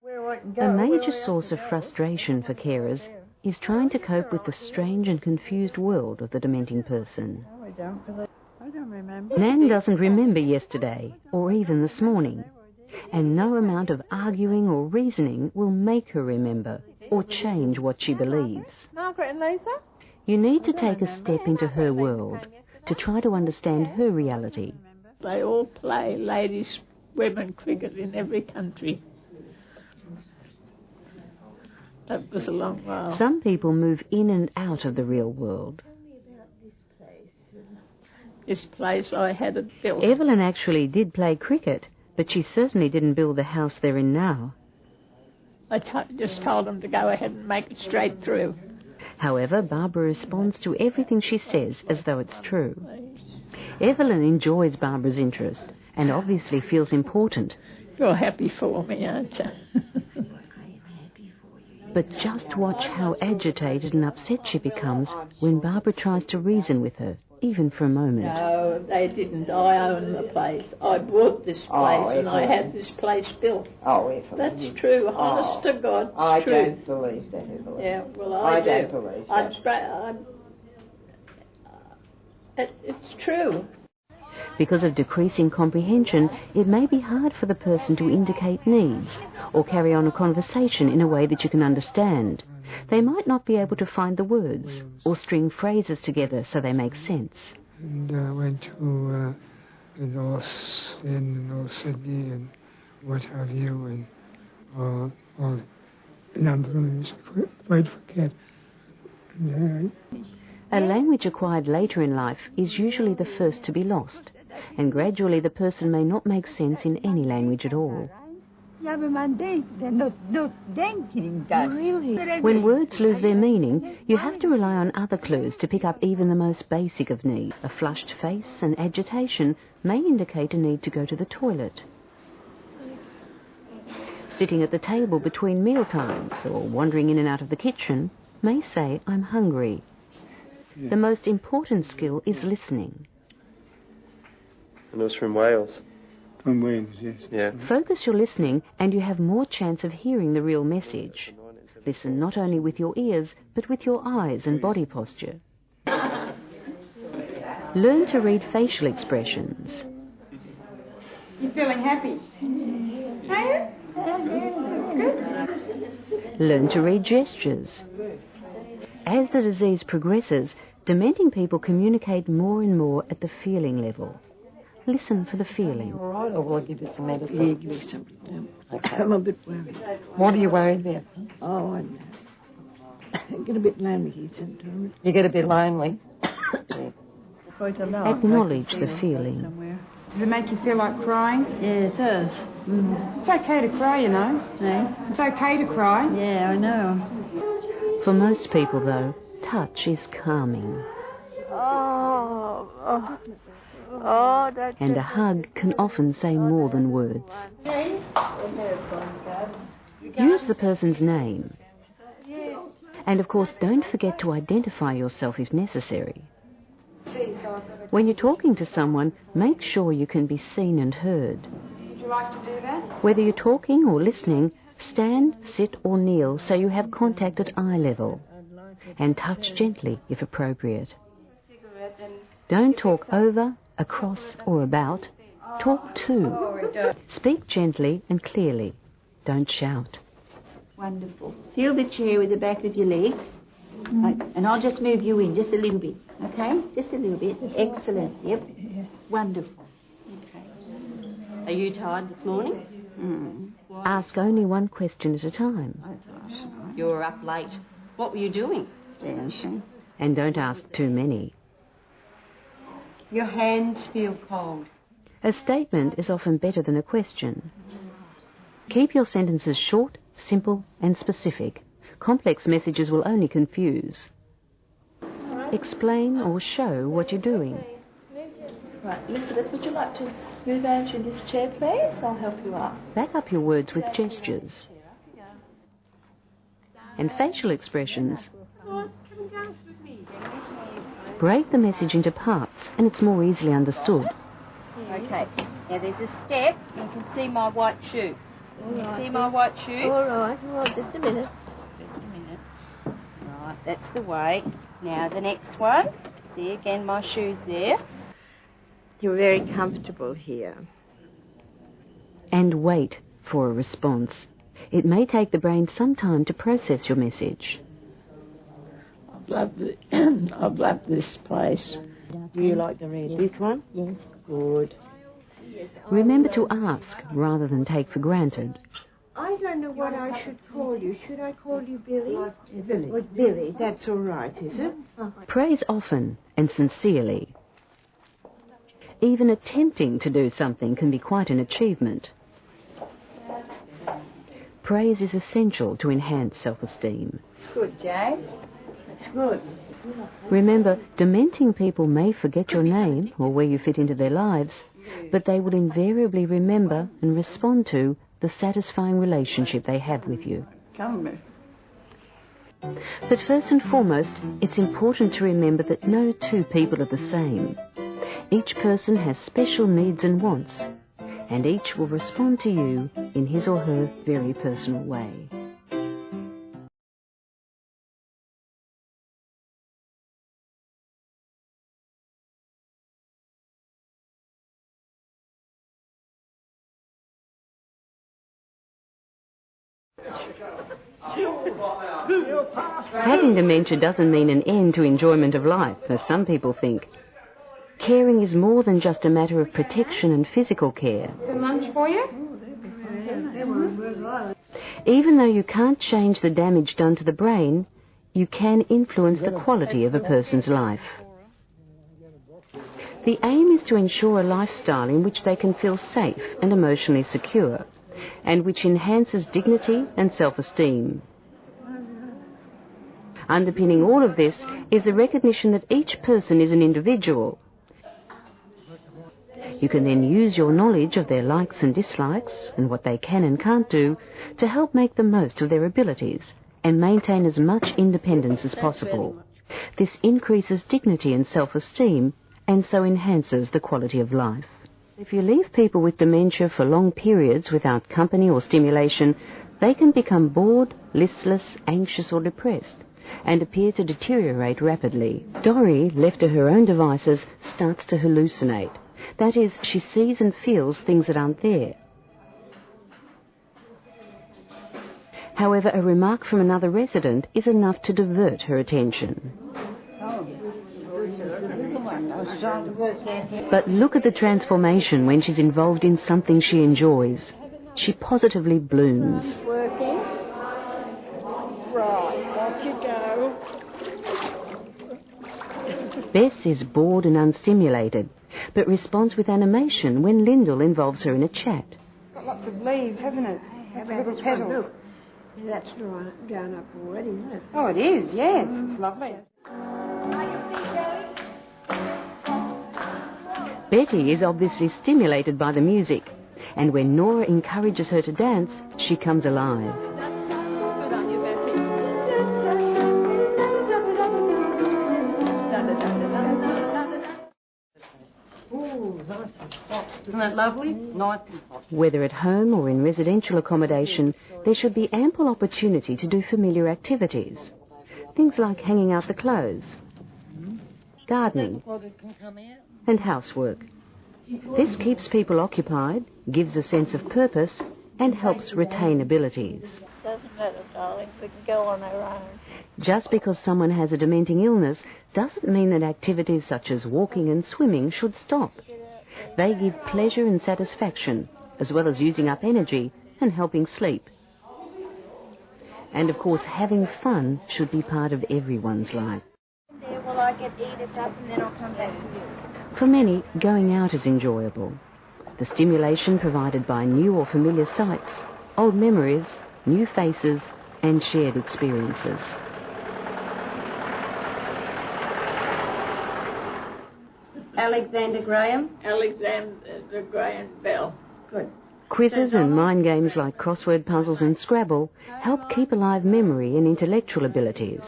A major source of frustration for carers is trying to cope with the strange and confused world of the dementing person. Nan doesn't remember yesterday, or even this morning, and no amount of arguing or reasoning will make her remember or change what she believes. You need to take a step into her world to try to understand her reality. They all play ladies' women cricket in every country. That was a long while. Some people move in and out of the real world. This place I had it built. Evelyn actually did play cricket, but she certainly didn't build the house they're in now. I just told them to go ahead and make it straight through. However, Barbara responds to everything she says as though it's true. Evelyn enjoys Barbara's interest and obviously feels important. You're happy for me, aren't you? But just watch how agitated and upset she becomes when Barbara tries to reason with her, even for a moment. No, they didn't. I own the place. I bought this place and I had this place built. Oh, Evelyn. That's true. Honest to God, it's I true. don't believe that, Evelyn. Yeah, well, I do. Don't believe that. It's true. Because of decreasing comprehension, it may be hard for the person to indicate needs or carry on a conversation in a way that you can understand. They might not be able to find the words or string phrases together so they make sense. And went to North Sydney and what have you, and all numbers I quite forget. A language acquired later in life is usually the first to be lost, and gradually the person may not make sense in any language at all. When words lose their meaning, you have to rely on other clues to pick up even the most basic of needs. A flushed face and agitation may indicate a need to go to the toilet. Sitting at the table between meal times or wandering in and out of the kitchen may say, "I'm hungry." The most important skill is listening. And it was from Wales. From Wales, yes. Yeah. Focus your listening and you have more chance of hearing the real message. Listen not only with your ears, but with your eyes and body posture. Learn to read facial expressions. You feeling happy? Are you? Learn to read gestures. As the disease progresses, dementing people communicate more and more at the feeling level. Listen for the feeling. All right, or will I give you some medicine? Yeah, give me something. I'm a bit worried. What are you worried about? Oh, I get a bit lonely here sometimes. You get a bit lonely. Acknowledge the feeling. Does it make you feel like crying? Yeah, it does. It's okay to cry, you know. Eh? It's okay to cry. Yeah, I know. For most people, though, touch is calming. And a hug can often say more than words. Use the person's name. And of course, don't forget to identify yourself if necessary. When you're talking to someone, make sure you can be seen and heard. Would you like to do that? Whether you're talking or listening, stand, sit or kneel so you have contact at eye level. And touch gently if appropriate. Don't talk over, across or about. Talk to. Speak gently and clearly. Don't shout. Wonderful. Feel the chair with the back of your legs. Right. And I'll just move you in just a little bit. Okay? Just a little bit. Excellent. Yep. Yes. Wonderful. Okay. Are you tired this morning? Ask only one question at a time. You were up late. What were you doing? Dancing. And don't ask too many. Your hands feel cold. A statement is often better than a question. Keep your sentences short, simple and specific. Complex messages will only confuse. Explain or show what you're doing. Right, Elizabeth, would you like to move out to this chair, please? I'll help you up. Back up your words with gestures. And facial expressions. Break the message into parts and it's more easily understood. Okay, now there's a step. You can see my white shoe. See my white shoe? All right, just a minute. Right, that's the way. Now the next one. See, again, my shoe's there. You're very comfortable here. And wait for a response. It may take the brain some time to process your message. I've loved this place. Do you like to read this one? Yes. Good. Remember to ask rather than take for granted. I don't know what I should call you. Should I call you Billy? Billy. Well, Billy, that's all right, is it? Praise often and sincerely. Even attempting to do something can be quite an achievement. Praise is essential to enhance self-esteem. Good, Jane. That's good. Remember, dementing people may forget your name or where you fit into their lives, but they will invariably remember and respond to the satisfying relationship they have with you. But first and foremost, it's important to remember that no two people are the same. Each person has special needs and wants, and each will respond to you in his or her very personal way. Having dementia doesn't mean an end to enjoyment of life, as some people think. Caring is more than just a matter of protection and physical care. Some lunch for you? Even though you can't change the damage done to the brain, you can influence the quality of a person's life. The aim is to ensure a lifestyle in which they can feel safe and emotionally secure, and which enhances dignity and self-esteem. Underpinning all of this is the recognition that each person is an individual. You can then use your knowledge of their likes and dislikes and what they can and can't do to help make the most of their abilities and maintain as much independence as possible. This increases dignity and self-esteem and so enhances the quality of life. If you leave people with dementia for long periods without company or stimulation, they can become bored, listless, anxious or depressed and appear to deteriorate rapidly. Dorrie, left to her own devices, starts to hallucinate. That is, she sees and feels things that aren't there. However, a remark from another resident is enough to divert her attention. But look at the transformation when she's involved in something she enjoys. She positively blooms. Working. Right, off you go. Bess is bored and unstimulated, but responds with animation when Lyndall involves her in a chat. It's got lots of leaves, hasn't it? Little petals. That's down up already, isn't it? Oh, it is, yes. It's lovely. Betty is obviously stimulated by the music, and when Nora encourages her to dance, she comes alive. Good on you, Betty. Isn't that lovely? Nice and hot. Whether at home or in residential accommodation, there should be ample opportunity to do familiar activities. Things like hanging out the clothes, gardening, and housework. This keeps people occupied, gives a sense of purpose, and helps retain abilities. Doesn't matter, darling. We can go on our own. Just because someone has a dementing illness doesn't mean that activities such as walking and swimming should stop. They give pleasure and satisfaction, as well as using up energy and helping sleep. And of course, having fun should be part of everyone's life. Well, I get eat it up and then I'll come back to you. For many, going out is enjoyable. The stimulation provided by new or familiar sights, old memories, new faces, and shared experiences. Alexander Graham. Alexander Graham Bell. Good. Quizzes and mind games like crossword puzzles and Scrabble help keep alive memory and intellectual abilities.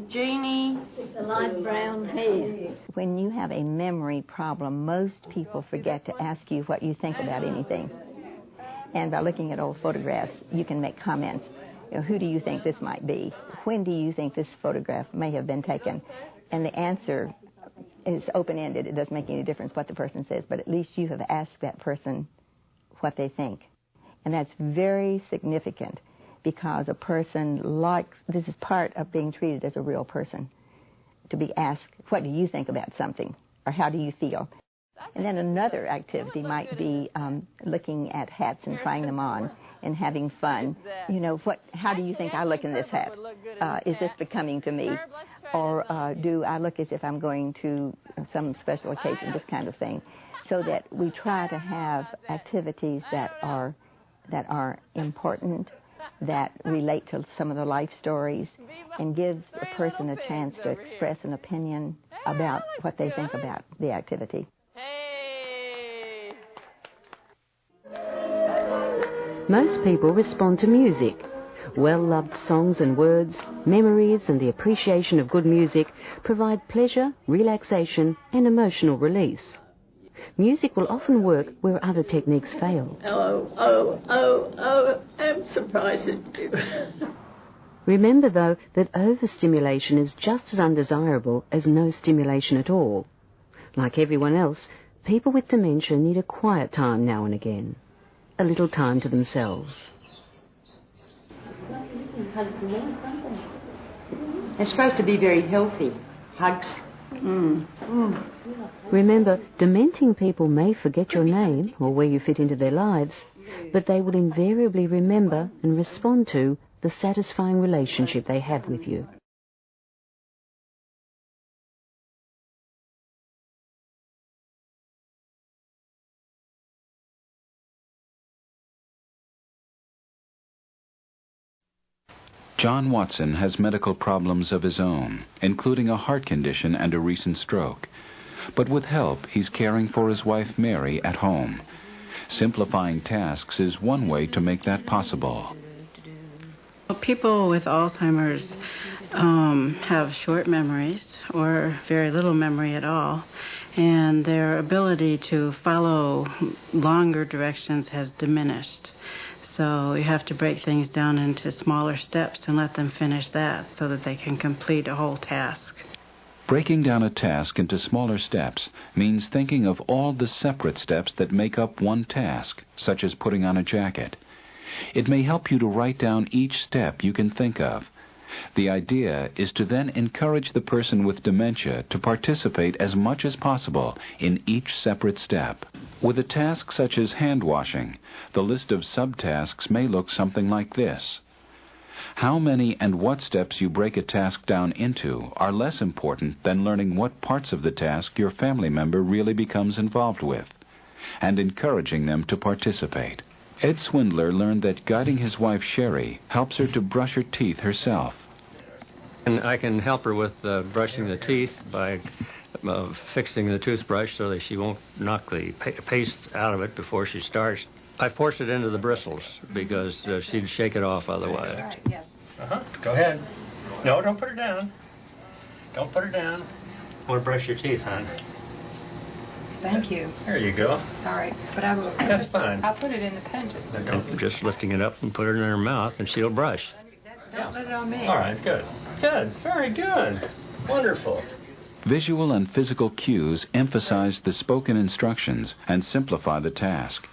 Jeannie. The light brown hair. When you have a memory problem, most people forget to ask you what you think about anything. And by looking at old photographs, you can make comments. You know, who do you think this might be? When do you think this photograph may have been taken? And the answer is open-ended. It doesn't make any difference what the person says, but at least you have asked that person what they think. And that's very significant because a person likes, this is part of being treated as a real person, to be asked, what do you think about something? Or how do you feel? And then another activity might be looking at hats and trying them on and having fun. You know, how do you think I look in this hat? Is this becoming to me? Or do I look as if I'm going to some special occasion, this kind of thing. So that we try to have activities that are important, that relate to some of the life stories, and gives a person a chance to express an opinion about what they think about the activity. Most people respond to music. Well-loved songs and words, memories and the appreciation of good music provide pleasure, relaxation and emotional release. Music will often work where other techniques fail. I'm surprised at you. Remember, though, that overstimulation is just as undesirable as no stimulation at all. Like everyone else, people with dementia need a quiet time now and again, a little time to themselves. It's supposed to be very healthy. Hugs. Remember, dementing people may forget your name or where you fit into their lives, but they will invariably remember and respond to the satisfying relationship they have with you. John Watson has medical problems of his own, including a heart condition and a recent stroke. But with help, he's caring for his wife Mary at home. Simplifying tasks is one way to make that possible. People with Alzheimer's have short memories or very little memory at all, and their ability to follow longer directions has diminished. So you have to break things down into smaller steps and let them finish that so that they can complete a whole task. Breaking down a task into smaller steps means thinking of all the separate steps that make up one task, such as putting on a jacket. It may help you to write down each step you can think of. The idea is to then encourage the person with dementia to participate as much as possible in each separate step. With a task such as hand washing, the list of subtasks may look something like this. How many and what steps you break a task down into are less important than learning what parts of the task your family member really becomes involved with, and encouraging them to participate. Ed Swindler learned that guiding his wife Sherry helps her to brush her teeth herself. And I can help her with brushing the teeth by fixing the toothbrush so that she won't knock the paste out of it before she starts. I force it into the bristles because she'd shake it off otherwise. All right, yes. Go ahead. No, don't put her down. Don't put her down. I want to brush your teeth, hon. Thank you. There you go. All right, but That's fine. I'll put it in the pen. I'm just lifting it up and put it in her mouth, and she'll brush. Don't let it on me. All right, good. Good. Very good. Wonderful. Visual and physical cues emphasize the spoken instructions and simplify the task.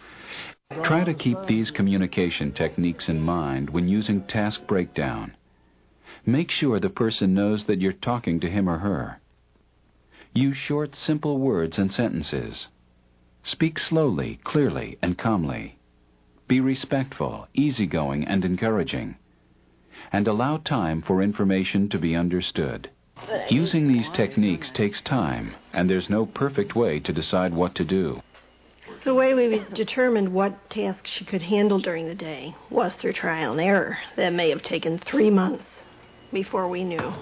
Try to keep these communication techniques in mind when using task breakdown. Make sure the person knows that you're talking to him or her. Use short, simple words and sentences. Speak slowly, clearly, and calmly. Be respectful, easygoing, and encouraging. And allow time for information to be understood. Using these techniques takes time, and there's no perfect way to decide what to do. The way we determined what tasks she could handle during the day was through trial and error. That may have taken 3 months before we knew.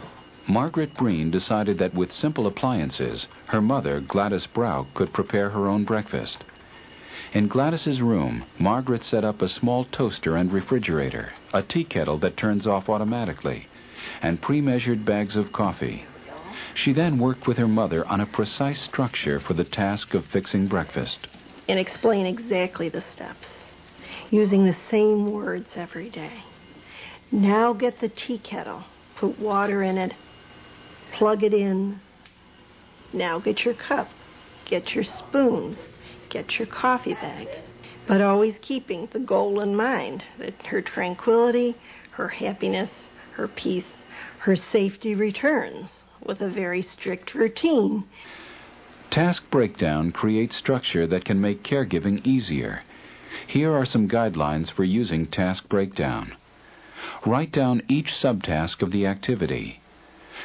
Margaret Breen decided that with simple appliances, her mother, Gladys Brouk, could prepare her own breakfast. In Gladys's room, Margaret set up a small toaster and refrigerator, a tea kettle that turns off automatically, and pre-measured bags of coffee. She then worked with her mother on a precise structure for the task of fixing breakfast. And explain exactly the steps. using the same words every day. Now get the tea kettle, put water in it, plug it in. Now get your cup, get your spoon, get your coffee bag. But always keeping the goal in mind, that her tranquility, her happiness, her peace, her safety returns with a very strict routine. Task breakdown creates structure that can make caregiving easier. Here are some guidelines for using task breakdown. Write down each subtask of the activity.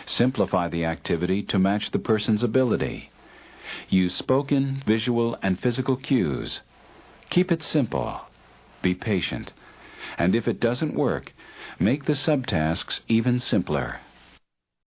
Simplify the activity to match the person's ability. Use spoken, visual, and physical cues. Keep it simple. Be patient. And if it doesn't work, make the subtasks even simpler.